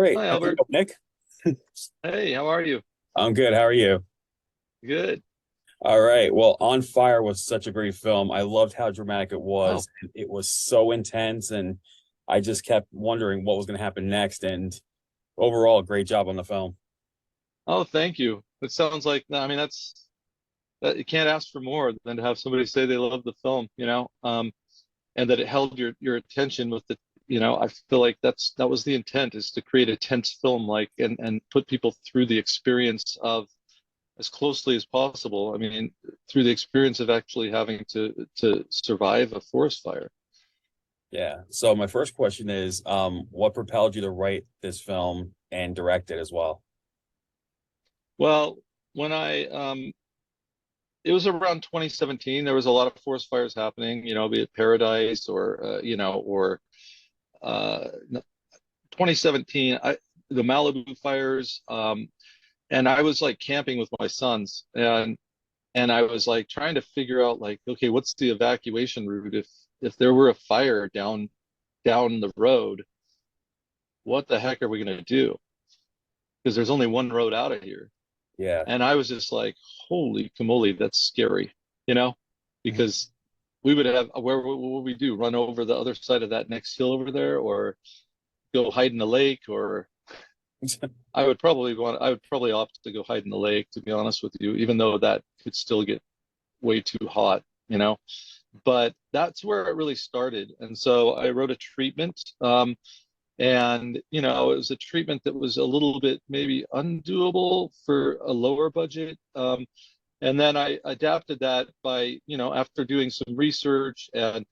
right. Hi, How's it Albert. going, Nick? Hey, how are you? I'm good. How are you? Good. All right. Well, On Fire was such a great film. I loved how dramatic it Oh, was. It was so intense, and I just kept wondering what was going to happen next. And overall, great job on the film. oh, thank you. It sounds like, I mean, that you can't ask for more than to have somebody say they love the film, and that it held your attention with I feel like that was the intent is to create a tense film like and put people through the experience of as closely as possible. I mean, through the experience of actually having to survive a forest fire. Yeah. So my first question is, what propelled you to write this film and direct it as well? Well, when it was around 2017. There was a lot of forest fires happening, be it Paradise or 2017, the Malibu fires. And I was like camping with my sons, and I was like trying to figure out like, okay, what's the evacuation route if there were a fire down the road, what the heck are we gonna do? Because there's only one road out of here. Yeah. And I was just like, holy camole, that's scary, you know, because we would have what would we do? Run over the other side of that next hill over there, or go hide in the lake, or I would probably opt to go hide in the lake, to be honest with you, even though that could still get way too hot, you know. But that's where it really started. And so I wrote a treatment. And it was a treatment that was a little bit maybe undoable for a lower budget. And then I adapted that by, after doing some research, and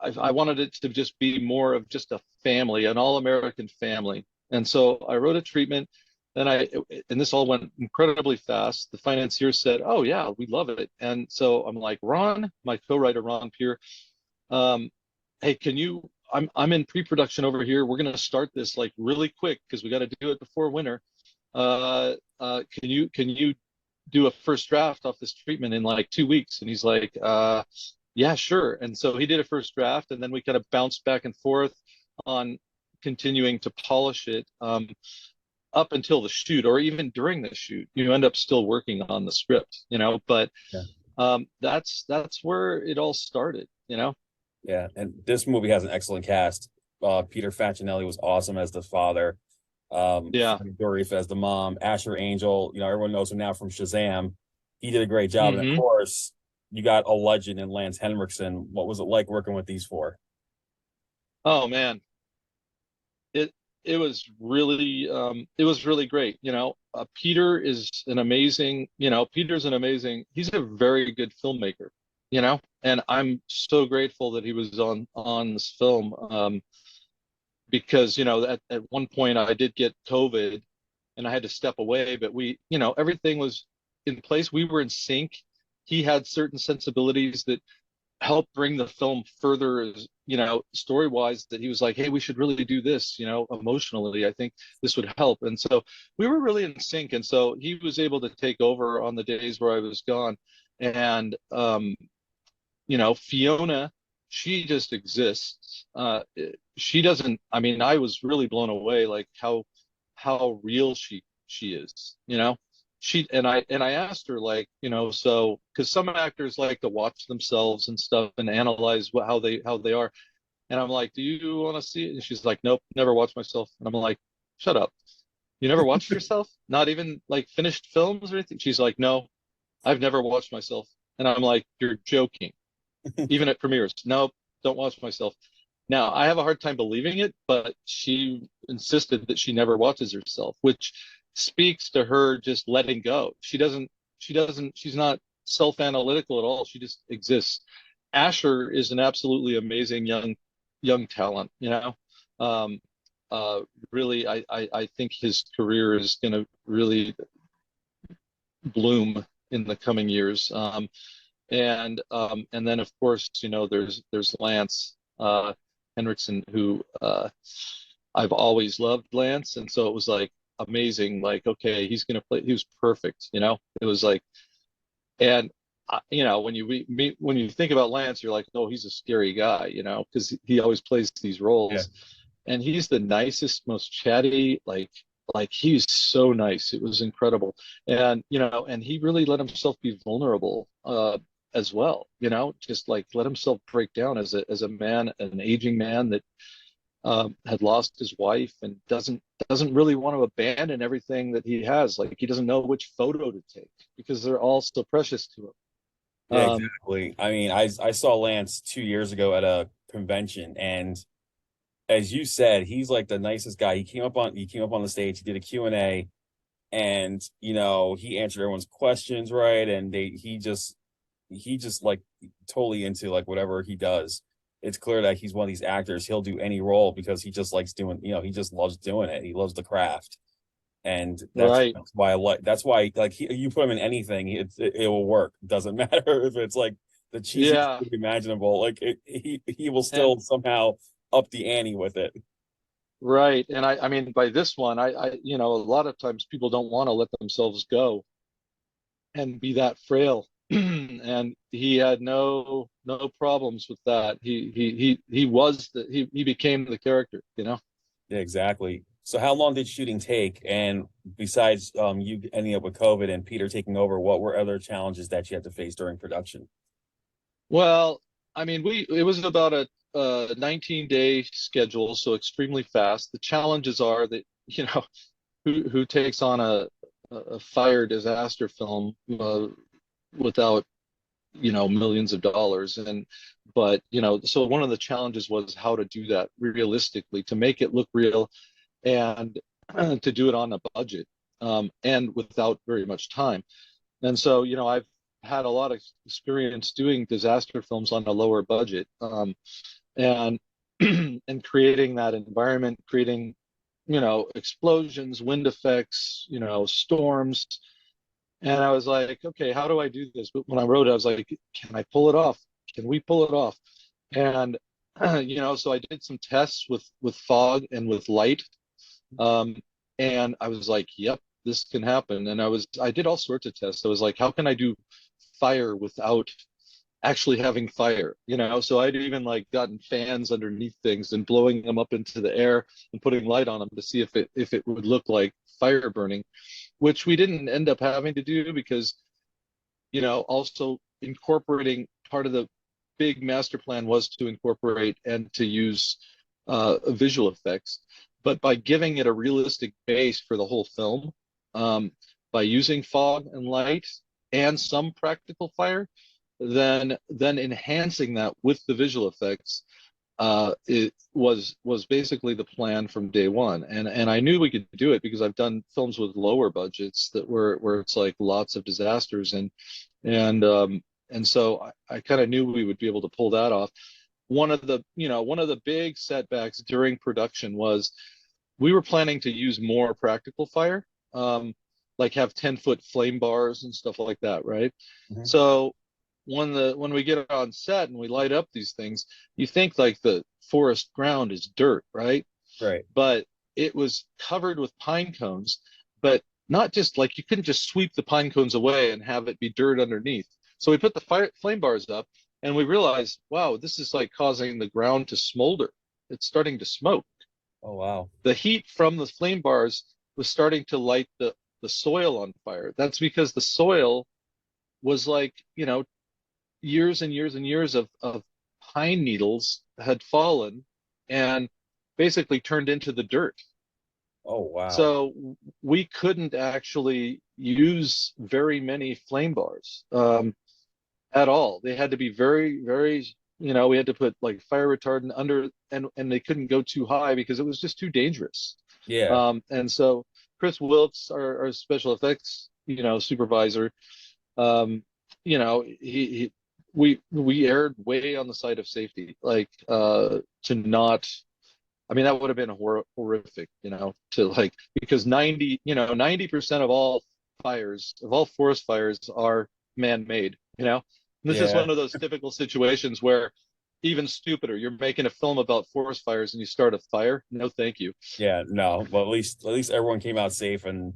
I wanted it to just be more of just a family, an all-American family. And so I wrote a treatment, and this all went incredibly fast. The financiers said, "Oh yeah, we love it." And so I'm like, Ron, my co-writer Ron Peer, um, hey, can you? I'm in pre-production over here. We're gonna start this like really quick because we got to do it before winter. Can you do a first draft off this treatment in like 2 weeks? And he's like, yeah, sure. And so he did a first draft, and then we kind of bounced back and forth on continuing to polish it, up until the shoot, or even during the shoot. You end up still working on the script, but Yeah. that's where it all started. Yeah. And this movie has an excellent cast. Peter Facinelli was awesome as the father. Yeah. Fiona Dourif as the mom, Asher Angel, everyone knows him now from Shazam. He did a great job. And of hmm course, you got a legend in Lance Henriksen. What was it like working with these four? Oh man, it it was really great. Peter's an amazing, he's a very good filmmaker, and I'm so grateful that he was on this film, because at one point I did get COVID and I had to step away, but everything was in place. We were in sync. He had certain sensibilities that help bring the film further, story wise, that he was like, hey, we should really do this, emotionally. I think this would help. And so we were really in sync. And so he was able to take over on the days where I was gone. And, Fiona, she just exists. She doesn't, I mean, I was really blown away, like how real she is, and I asked her, like, so because some actors like to watch themselves and stuff and analyze how they are, and I'm like, do you want to see it? And she's like, nope, never watched myself. And I'm like, shut up, you never watched yourself, not even like finished films or anything? She's like, no, I've never watched myself. And I'm like, you're joking. Even at premieres, nope, don't watch myself. Now, I have a hard time believing it, but she insisted that she never watches herself, which speaks to her just letting go. She's not self-analytical at all. She just exists. Asher is an absolutely amazing young talent, Um, really, I think his career is going to really bloom in the coming years. And then of course, there's Lance Henriksen, who I've always loved Lance, and so it was like amazing. Like, okay, he's gonna play. He was perfect. It was like, and when when you think about Lance, you're like, oh, he's a scary guy, because he always plays these Yeah. roles. and he's the nicest, most chatty, like he's so nice. It was incredible. And and he really let himself be vulnerable as well, just like let himself break down as a man, an aging man that had lost his wife and doesn't really want to abandon everything that he has. Like he doesn't know which photo to take because they're all so precious to him. Yeah, exactly. I mean, I saw Lance 2 years ago at a convention, and as you said, he's like the nicest guy. He came up on the stage, he did a Q&A, and he answered everyone's questions right, and he just like totally into like whatever he does. It's clear that he's one of these actors. He'll do any role because he just likes doing, he just loves doing it. He loves the craft. And that's Right. that's why I like that's why like you put him in anything, it will work. Doesn't matter if it's like the cheesiest Yeah. thing imaginable. Like he will And still somehow up the ante with it. right. And I mean, by this one, a lot of times people don't want to let themselves go and be that frail. And he had no problems with that. He became the character. Yeah, exactly. So how long did shooting take? And besides you ending up with COVID and Peter taking over, what were other challenges that you had to face during production? Well, I mean, it was about a 19-day schedule, so extremely fast. The challenges are that, who takes on a fire disaster film without, millions of dollars. But so one of the challenges was how to do that realistically, to make it look real, and to do it on a budget, and without very much time. And so, I've had a lot of experience doing disaster films on a lower budget, and and creating that environment, creating, explosions, wind effects, storms. And I was like, okay, how do I do this? But when I wrote it, I was like, can I pull it off? Can we pull it off? And so I did some tests with fog and with light, um, and I was like, yep, this can happen. And I did all sorts of tests. I was like, how can I do fire without actually having fire? So I'd even like gotten fans underneath things and blowing them up into the air and putting light on them to see if it would look like fire burning, which we didn't end up having to do because, also incorporating part of the big master plan was to incorporate and to use visual effects. But by giving it a realistic base for the whole film, um, by using fog and light and some practical fire, then enhancing that with the visual effects, it was basically the plan from day one. And I knew we could do it because I've done films with lower budgets that where it's like lots of disasters, and so I kind of knew we would be able to pull that off. One of the big setbacks during production was we were planning to use more practical fire, like have 10-foot flame bars and stuff like that, right? Mhm. So when we get on set and we light up these things, you think like the forest ground is dirt, right? Right. But it was covered with pine cones, but not just like you couldn't just sweep the pine cones away and have it be dirt underneath. So we put the flame bars up, and we realized, wow, this is like causing the ground to smolder. It's starting to smoke. Oh wow. The heat from the flame bars was starting to light the soil on fire. That's because the soil was like, years and years and years of pine needles had fallen and basically turned into the dirt. Oh wow. So we couldn't actually use very many flame bars, at all. They had to be very, very, we had to put like fire retardant under, and they couldn't go too high because it was just too dangerous. Yeah. And so Chris Wilkes, our special effects, supervisor, um, he we erred way on the side of safety, like to not. I mean, that would have been horrific, to like, because 90% of all fires, of all forest fires, are man-made. This is Yeah. one of those typical situations where even stupider, you're making a film about forest fires and you start a fire. No, thank you. Yeah. No. Well, at least everyone came out safe, and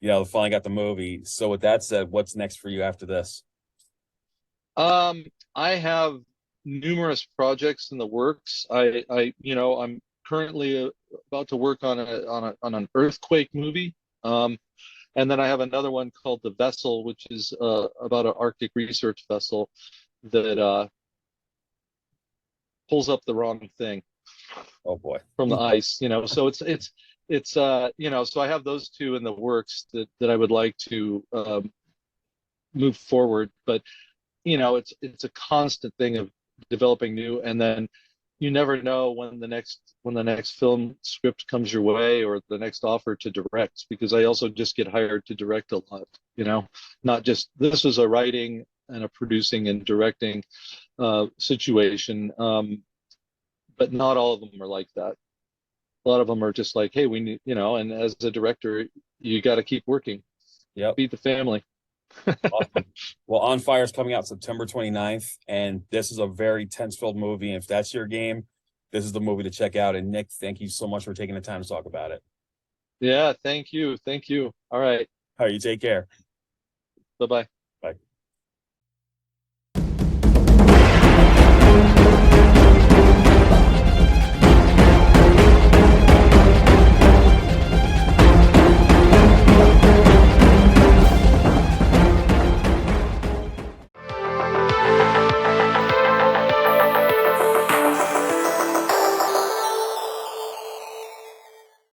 finally got the movie. So with that said, what's next for you after this? I have numerous projects in the works. I'm currently about to work on an earthquake movie. And then I have another one called The Vessel, which is about an Arctic research vessel that pulls up the wrong thing Oh boy. from the ice, you know. So it's you know, so I have those two in the works that I would like to move forward. But you know, it's a constant thing of developing new, and then you never know when the next film script comes your way or the next offer to direct, because I also just get hired to direct a lot, you know, not just this is a writing and a producing and directing situation. But not all of them are like that. A lot of them are just like, hey, we need, you know, and as a director, you got to keep working, Yep. feed the family. Awesome. Well, On Fire is coming out September 29th, and this is a very tense-filled movie. And if that's your game, this is the movie to check out. And Nick, thank you so much for taking the time to talk about it. Yeah, thank you. Thank you. All right. All right, you take care. Bye-bye.